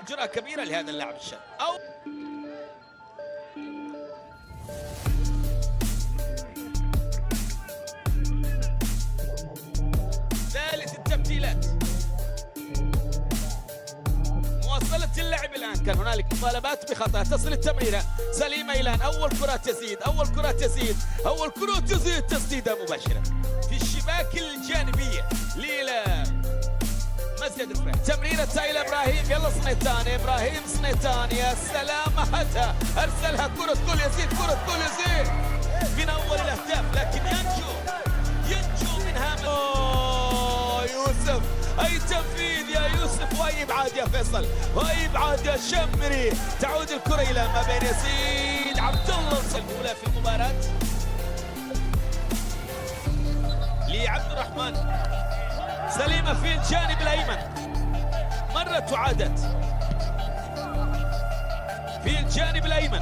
كانت جرأة كبيرة لهذا اللاعب الشاب. أو ثالث التبديلات، مواصلة اللعب الآن. كان هنالك مطالبات بخطأ. تصل التمريرة سليمة إلى أول كرات يزيد، أول كرات يزيد، أول كرات يزيد، تسديدة مباشرة في الشباك الجانبية ليلى مسجد الفريق. تمريرة إلى إبراهيم، يلا صنيتان، إبراهيم صنيتان، يا سلام هاتها، أرسلها كرة جول يزيد، كرة جول يزيد من أول الأهداف، لكن ينجو منها يوسف. أي تنفيذ يا يوسف، وأي إبعاد يا فيصل، وأي إبعاد يا شمري. تعود الكرة إلى ما بين يزيد عبد الله الأولى في المباراة لعبد الرحمن. سليمة في الجانب الأيمن، مرت وعادت في الجانب الأيمن.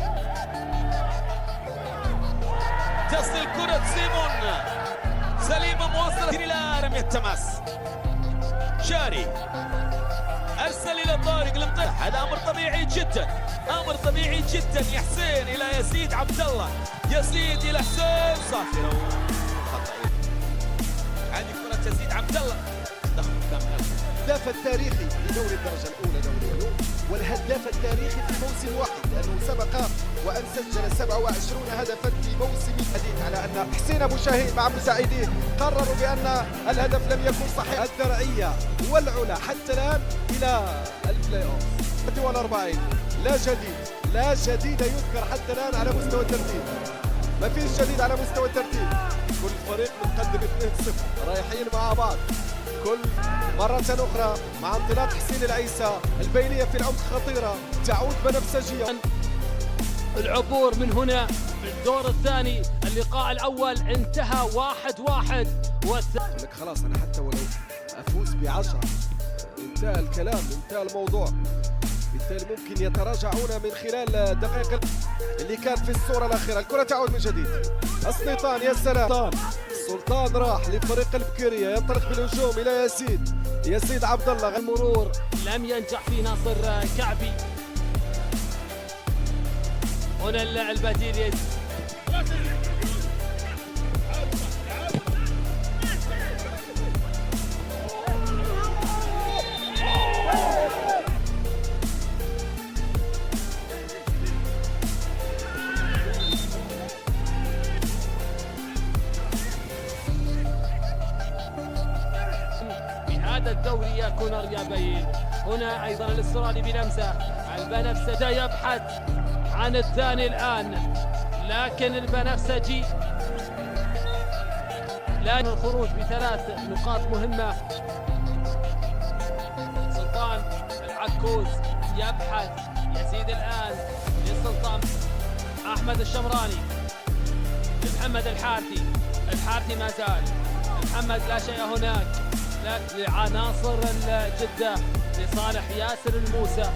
تصل كرة سيمون، سليمة مواصلة إلى رمية التماس. شاري أرسل إلى طارق المطيح، هذا أمر طبيعي جدا، أمر طبيعي جدا. يا حسين إلى يزيد عبد الله، يزيد إلى حسين صافرة وخطأ. هذه كرة يزيد عبد الله، الهداف التاريخي لدوري الدرجة الأولى دوري اليوم، والهداف التاريخي في موسم واحد، لأنه سبق وأن سجل 27 هدفا في موسم جديد. على أن حسين أبو شاهين مع مساعديه قرروا بأن الهدف لم يكن صحيح. الدرعية والعلا حتى الآن إلى البلاي أوف 40. لا جديد، لا جديد يذكر حتى الآن على مستوى الترتيب، ما فيش جديد على مستوى الترتيب. كل فريق متقدم 2-0 رايحين مع بعض. كل مرة أخرى مع انطلاق حسين العيسى، البينية في العمق خطيرة، تعود بنفسجية. العبور من هنا في الدور الثاني. اللقاء الأول انتهى 1-1 لك خلاص أنا حتى ولو أفوز ب10 انتهى الكلام، انتهى الموضوع. بالتالي ممكن يتراجعون من خلال دقائق اللي كان في الصورة الأخيرة. الكرة تعود من جديد، السلطان، يا سلام. السلطان راح لفريق البكيرية، ينطلق بالهجوم إلى يزيد عبد الله. المرور لم ينجح فيه ناصر كعبي. هنا البديل يزيد. هذا الدوري يكون الرياضيين. هنا ايضا الاسترالي بلمسه، البنفسجي يبحث عن الثاني الان، لكن البنفسجي لا الخروج ب3 نقاط مهمه. سلطان العكوز يبحث، يزيد الان للسلطان احمد الشمراني، محمد الحارثي ما زال، محمد لا شيء هناك لعناصر الجدة لصالح ياسر الموسى.